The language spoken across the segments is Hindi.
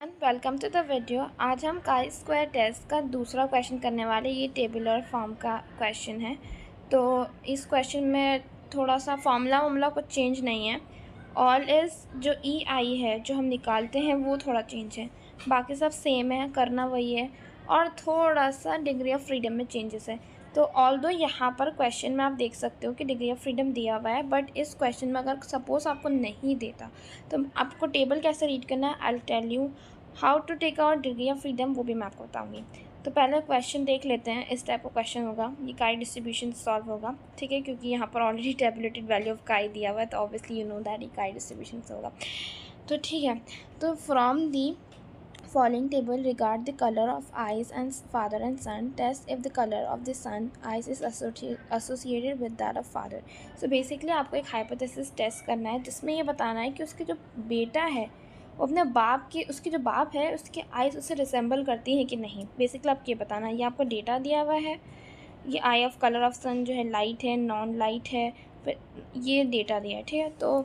Welcome to the video. आज हम काई स्क्वायर टेस्ट का दूसरा क्वेश्चन करने वाले। ये टेबुलर फॉर्म का क्वेश्चन है, तो इस क्वेश्चन में थोड़ा सा फार्मूला कुछ चेंज नहीं है। ऑल इज़ जो ई आई है जो हम निकालते हैं वो थोड़ा चेंज है, बाकी सब सेम है, करना वही है, और थोड़ा सा डिग्री ऑफ फ्रीडम में चेंजेस है। तो ऑल्दो यहाँ पर क्वेश्चन में आप देख सकते हो कि डिग्री ऑफ फ्रीडम दिया हुआ है, बट इस क्वेश्चन में अगर सपोज़ आपको नहीं देता तो आपको टेबल कैसे रीड करना है, I tell you how to take out degree of freedom, वो भी मैं आपको बताऊँगी। तो पहले क्वेश्चन देख लेते हैं। इस टाइप का क्वेश्चन होगा, ये काई डिस्ट्रीब्यूशन सॉल्व होगा, ठीक है, क्योंकि यहाँ पर ऑलरेडी टेबुलेटेड वैल्यू ऑफ काई दिया हुआ है, तो ऑब्वियसली यू नो दैट ये काई डिस्ट्रीब्यूशन से होगा। तो ठीक है, तो from the following table regard the color of eyes and father and son. Test if the color of the son eyes is associated with that of father. So basically आपको एक hypothesis test करना है जिसमें ये बताना है कि उसके जो बेटा है वो अपने बाप की, उसकी जो बाप है उसके आइज़ उससे रिसेंबल करती हैं कि नहीं। बेसिकली आपको ये बताना है। ये आपको डेटा दिया हुआ है, ये आई ऑफ कलर ऑफ सन जो है लाइट है, नॉन लाइट है, फिर ये डेटा दिया है, ठीक है। तो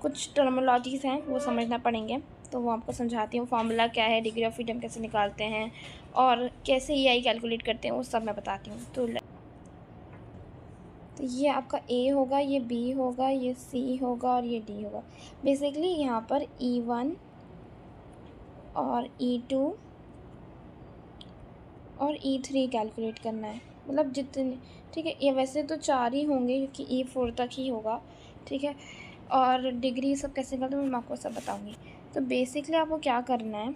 कुछ टर्मोलॉजीज़ हैं वो समझना पड़ेंगे, तो वो आपको समझाती हूँ। फार्मूला क्या है, डिग्री ऑफ फ्रीडम कैसे निकालते हैं और कैसे ई आई कैलकुलेट करते हैं, वो सब मैं बताती हूँ। तो ये आपका ए होगा, ये बी होगा, ये सी होगा और ये डी होगा। बेसिकली यहाँ पर E1 और E2 और E3 कैलकुलेट करना है, मतलब जितने, ठीक है। ये वैसे तो 4 ही होंगे क्योंकि E4 तक ही होगा, ठीक है। और डिग्री सब कैसे करते हैं मैं आपको सब बताऊँगी। तो बेसिकली आपको क्या करना है,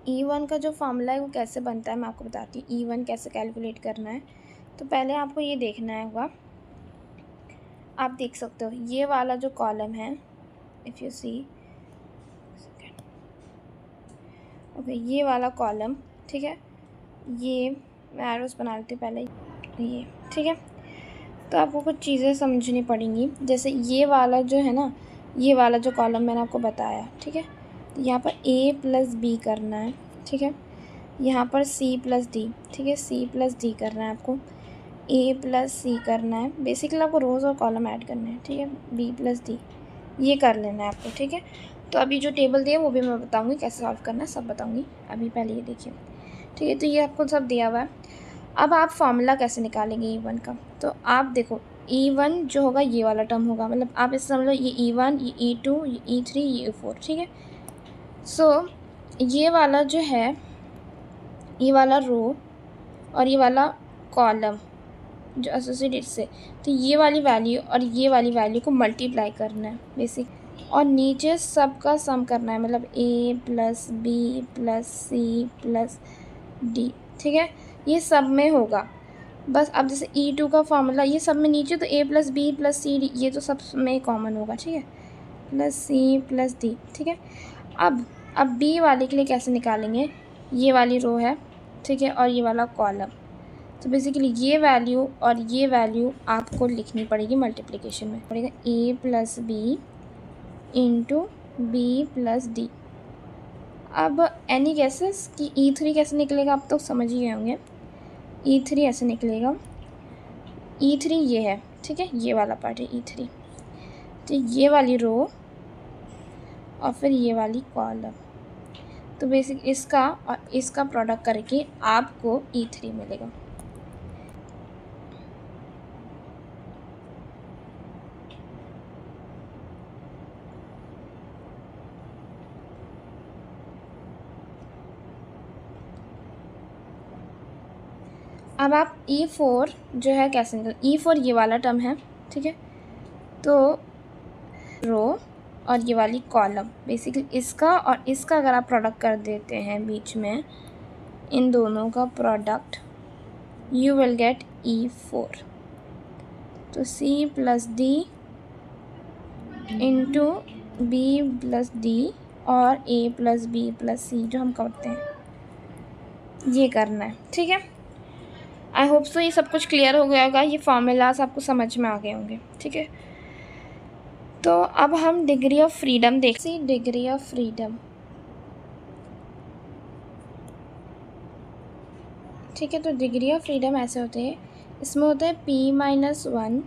E1 का जो फार्मूला है वो कैसे बनता है मैं आपको बताती हूँ। E1 कैसे कैलकुलेट करना है, तो पहले आपको ये देखना होगा। आप देख सकते हो ये वाला जो कॉलम है, इफ़ यू सी, ओके, ये वाला कॉलम, ठीक है, ये मैं एरोस बना लेती हूँ पहले, ये, ठीक है। तो आपको कुछ चीज़ें समझनी पड़ेंगी, जैसे ये वाला जो है ना, ये वाला जो कॉलम मैंने आपको बताया, ठीक है। तो यहाँ पर A प्लस बी करना है, ठीक है। यहाँ पर C प्लस डी, ठीक है, C प्लस डी करना है आपको, A प्लस सी करना है। बेसिकली आपको रोज़ और कॉलम ऐड करना है, ठीक है, B प्लस डी ये कर लेना है आपको, ठीक है। तो अभी जो टेबल दिया वो भी मैं बताऊँगी कैसे सॉल्व करना है, सब बताऊँगी। अभी पहले ये देखिए, ठीक है। तो ये आपको सब दिया हुआ है। अब आप फार्मूला कैसे निकालेंगे E1 का, तो आप देखो E1 जो होगा ये वाला टर्म होगा, मतलब आप इस समझ लो ये E1, ये E2, ये E3, ये E4, ठीक है। सो ये वाला जो है, ये वाला रो और ये वाला कॉलम जो एसोसिएटेड से, तो ये वाली वैल्यू और ये वाली वैल्यू को मल्टीप्लाई करना है बेसिक, और नीचे सब का सम करना है, मतलब A plus B plus C plus D, ठीक है। ये सब में होगा बस। अब जैसे E2 का फार्मूला ये सब में नीचे, तो A plus B plus C D ये तो सब में कॉमन होगा, ठीक है, प्लस सी प्लस डी, ठीक है। अब B वाले के लिए कैसे निकालेंगे, ये वाली रो है, ठीक है, और ये वाला कॉलम। तो बेसिकली ये वैल्यू और ये वैल्यू आपको लिखनी पड़ेगी मल्टीप्लिकेशन में, पड़ेगा A plus B into B plus D. अब एनी गेसेस कि E3 कैसे निकलेगा, आप तो समझ ही गए होंगे। E3 ऐसे निकलेगा, E3 ये है, ठीक है, ये वाला पार्ट है E3, तो ये वाली रो और फिर ये वाली कॉलम, तो बेसिक इसका और इसका प्रोडक्ट करके आपको E3 मिलेगा। अब आप E4 जो है कैसे निकल, E4 ये वाला टर्म है, ठीक है, तो रो और ये वाली कॉलम, बेसिकली इसका और इसका अगर आप प्रोडक्ट कर देते हैं बीच में, इन दोनों का product, you will get E4। तो C plus D into B plus D और A plus B plus C जो हम करते हैं ये करना है, ठीक है। आई होप सो ये सब कुछ क्लियर हो गया होगा, ये फार्मूलाज आपको समझ में आ गए होंगे, ठीक है। तो अब हम डिग्री ऑफ फ्रीडम देखते हैं। डिग्री ऑफ फ्रीडम, ठीक है, तो डिग्री ऑफ फ्रीडम ऐसे होते हैं, इसमें होता है P-1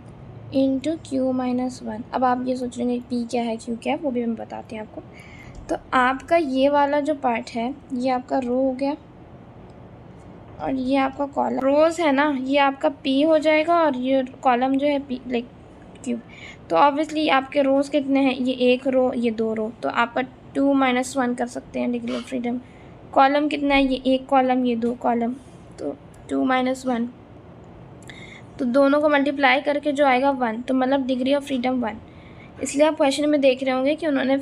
इंटू Q-1। अब आप ये सोच रहे हैं P क्या है Q क्या है, वो भी मैं बताती हूँ आपको। तो आपका ये वाला जो पार्ट है ये आपका रो हो गया और ये आपका कॉलम। रोज़ है ना, ये आपका पी हो जाएगा और ये कॉलम जो है पी लाइक क्यू। तो ऑब्वियसली आपके रोज़ कितने हैं, ये 1 रो ये 2 रो, तो आपका 2 - 1 कर सकते हैं डिग्री ऑफ फ्रीडम। कॉलम कितना है, ये 1 कॉलम ये 2 कॉलम, तो 2 - 1, तो दोनों को मल्टीप्लाई करके जो आएगा 1, तो मतलब डिग्री ऑफ फ्रीडम 1। इसलिए आप क्वेश्चन में देख रहे होंगे कि उन्होंने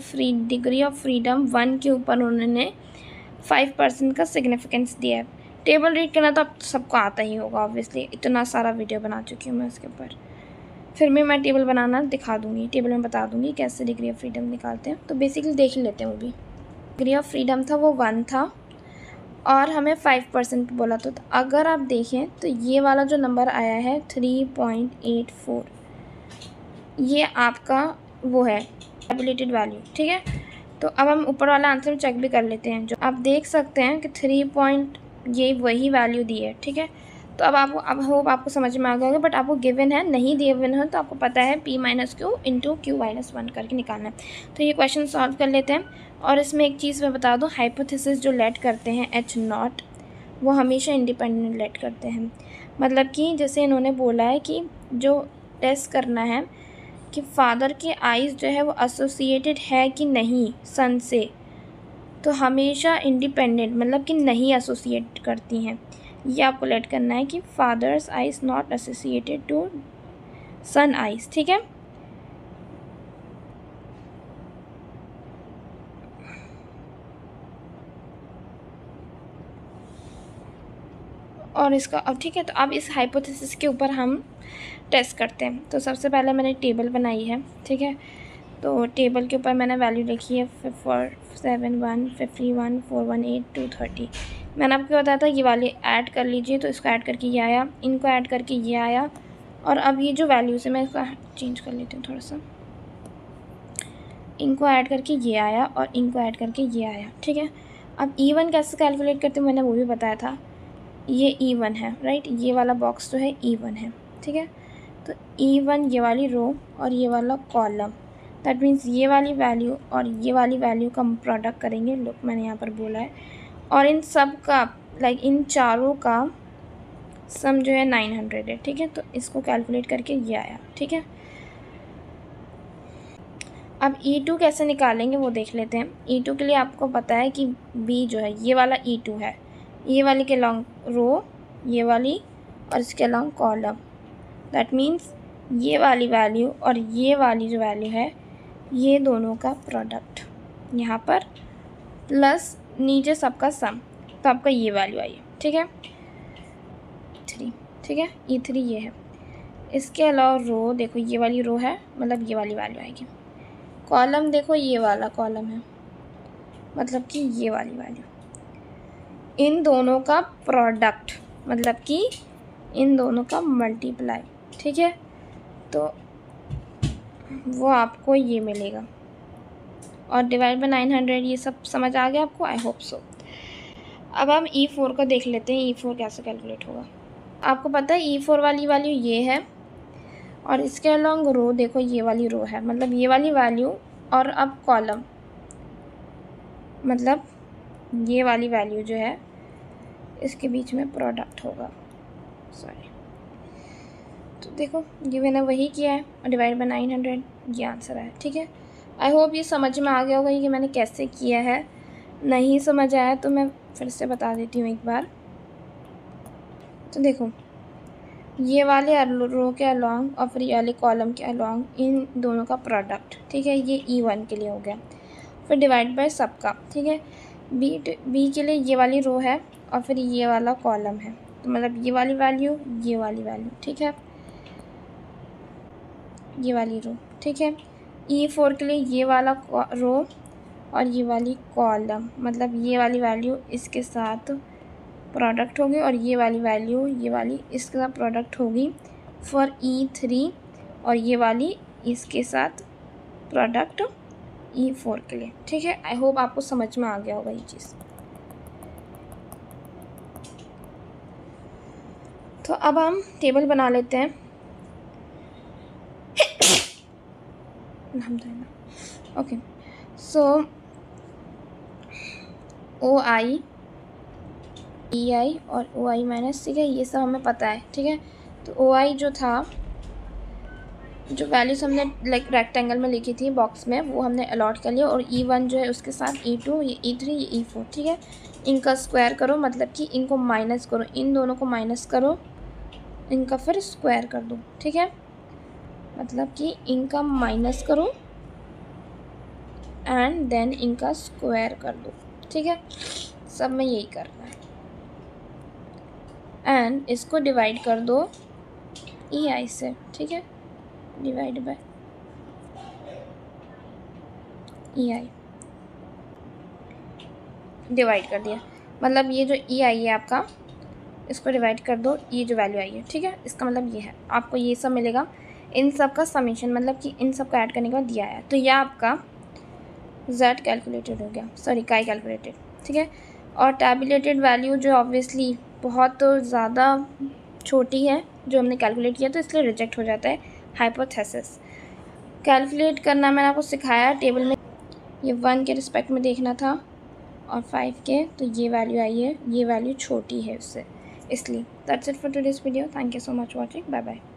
डिग्री ऑफ फ्रीडम 1 के ऊपर उन्होंने 5% का सिग्निफिकेंस दिया है। टेबल रीड करना तो आप सबको आता ही होगा ऑब्वियसली, इतना सारा वीडियो बना चुकी हूँ मैं उसके ऊपर। फिर भी मैं टेबल बनाना दिखा दूँगी, टेबल में बता दूँगी कैसे डिग्री ऑफ फ्रीडम निकालते हैं। तो बेसिकली देख ही लेते हैं वो भी। डिग्री ऑफ फ्रीडम था वो 1 था और हमें 5% बोला तो अगर आप देखें तो ये वाला जो नंबर आया है 3.84, ये आपका वो है एबिलिटेड वैल्यू, ठीक है। तो अब हम ऊपर वाला आंसर चेक भी कर लेते हैं। जो आप देख सकते हैं कि 3 ये वही वैल्यू दी है, ठीक है। तो अब होप आपको समझ में आ गया होगा, बट आपको गिवन है, नहीं गिवन है तो आपको पता है p - q × q - 1 करके निकालना है। तो ये क्वेश्चन सॉल्व कर लेते हैं। और इसमें एक चीज़ मैं बता दूँ, हाइपोथेसिस जो लेट करते हैं H0 वो हमेशा इंडिपेंडेंट लेट करते हैं। मतलब कि जैसे इन्होंने बोला है कि जो टेस्ट करना है कि फादर के आइज़ जो है वो एसोसिएटेड है कि नहीं सन से, तो हमेशा इंडिपेंडेंट मतलब कि नहीं एसोसिएट करती हैं। ये आपको लेट करना है कि father's eyes not associated to son eyes, ठीक है। और इसका अब ठीक है, तो अब इस हाइपोथेसिस के ऊपर हम टेस्ट करते हैं। तो सबसे पहले मैंने टेबल बनाई है, ठीक है। तो टेबल के ऊपर मैंने वैल्यू लिखी है 471 51 418 230। मैंने आपको बताया था ये वाली ऐड कर लीजिए, तो इसको ऐड करके ये आया, इनको ऐड करके ये आया। और अब ये जो वैल्यूज़ है मैं इसका चेंज कर लेती हूँ थोड़ा सा, इनको ऐड करके ये आया और इनको ऐड करके ये आया, ठीक है। अब E1 कैसे कैलकुलेट करते हैं मैंने वो भी बताया था, ये E1 है, राइट। ये वाला बॉक्स जो है E1 है, ठीक है। तो E1 ये वाली रो और ये वाला कॉलम, दैट मीन्स ये वाली वैल्यू और ये वाली वैल्यू का हम प्रोडक्ट करेंगे। लुक मैंने यहाँ पर बोला है, और इन सब का लाइक इन चारों का सम जो है 900 है, ठीक है। तो इसको कैलकुलेट करके ये आया, ठीक है। अब E2 कैसे निकालेंगे वो देख लेते हैं। E2 के लिए आपको पता है कि B जो है ये वाला E2 है, ये वाली के लॉन्ग रो, ये वाली और इसके अलॉन्ग कॉलम। दैट मीन्स ये वाली वैल्यू और ये वाली जो वैल्यू है ये दोनों का प्रोडक्ट यहाँ पर प्लस नीचे सबका सम, तो आपका ये वैल्यू आई है, ठीक है 3, ठीक है। E3 ये है। इसके अलावा रो देखो ये वाली रो है, मतलब ये वाली वैल्यू आएगी। कॉलम देखो ये वाला कॉलम है, मतलब कि ये वाली वैल्यू। इन दोनों का प्रोडक्ट मतलब कि इन दोनों का मल्टीप्लाई, ठीक है। तो वो आपको ये मिलेगा और डिवाइड बाय 900। ये सब समझ आ गया आपको, आई होप सो। अब हम E4 को देख लेते हैं, E4 कैसे कैलकुलेट होगा। आपको पता है E4 वाली वैल्यू ये है और इसके अलॉन्ग रो देखो ये वाली रो है, मतलब ये वाली वैल्यू। और अब कॉलम मतलब ये वाली वैल्यू जो है इसके बीच में प्रोडक्ट होगा, सॉरी। तो देखो ये मैंने वही किया है और डिवाइड बाय 900 ये आंसर है, ठीक है। आई होप ये समझ में आ गया होगा कि मैंने कैसे किया है। नहीं समझ आया तो मैं फिर से बता देती हूँ एक बार। तो देखो ये वाले रो के अलॉन्ग और फिर ये वाले कॉलम के अलॉन्ग इन दोनों का प्रोडक्ट, ठीक है। ये E1 के लिए हो गया, फिर डिवाइड बाय सबका, ठीक है। बी के लिए ये वाली रो है और फिर ये वाला कॉलम है, तो मतलब ये वाली वैल्यू ये वाली वैल्यू, ठीक है, ये वाली रो, ठीक है। E4 के लिए ये वाला रो और ये वाली कॉलम, मतलब ये वाली वैल्यू इसके साथ प्रोडक्ट होगी और ये वाली वैल्यू ये वाली इसके साथ प्रोडक्ट होगी फॉर E3 और ये वाली इसके साथ प्रोडक्ट E4 के लिए, ठीक है। आई होप आपको समझ में आ गया होगा ये चीज़। तो अब हम टेबल बना लेते हैं। ओके, सो OI EI और OI माइनस, ठीक है, ये सब हमें पता है, ठीक है। तो OI जो था, जो वैल्यूज हमने लाइक रेक्टेंगल में लिखी थी बॉक्स में, वो हमने अलॉट कर लिया। और E1 जो है उसके साथ E2, ये E3, ये E4, ठीक है। इनका स्क्वायर करो, मतलब कि इनको माइनस करो, इन दोनों को माइनस करो, इनका फिर स्क्वायर कर दो, ठीक है। मतलब कि इनका माइनस करो एंड देन इनका स्क्वायर कर दो, ठीक है। सब में यही करना है। एंड इसको डिवाइड कर दो EI से, ठीक है, डिवाइड बाय EI, डिवाइड कर दिया। मतलब ये जो EI है आपका, इसको डिवाइड कर दो, ये जो वैल्यू आई है, ठीक है। इसका मतलब ये है, आपको ये सब मिलेगा, इन सब का समीशन, मतलब कि इन सब का ऐड करने के बाद दिया है। तो यह आपका Z कैलकुलेटेड हो गया, सॉरी काई कैलकुलेटेड, ठीक है। और टैबुलेटेड वैल्यू जो ऑब्वियसली बहुत ज़्यादा छोटी है जो हमने कैलकुलेट किया, तो इसलिए रिजेक्ट हो जाता है हाइपोथेसिस। कैलकुलेट करना मैंने आपको सिखाया टेबल में, ये 1 के रिस्पेक्ट में देखना था और 5 के, तो ये वैल्यू आई है, ये वैल्यू छोटी है उससे, इसलिए। That's it for today's video. Thank you so much watching, bye bye.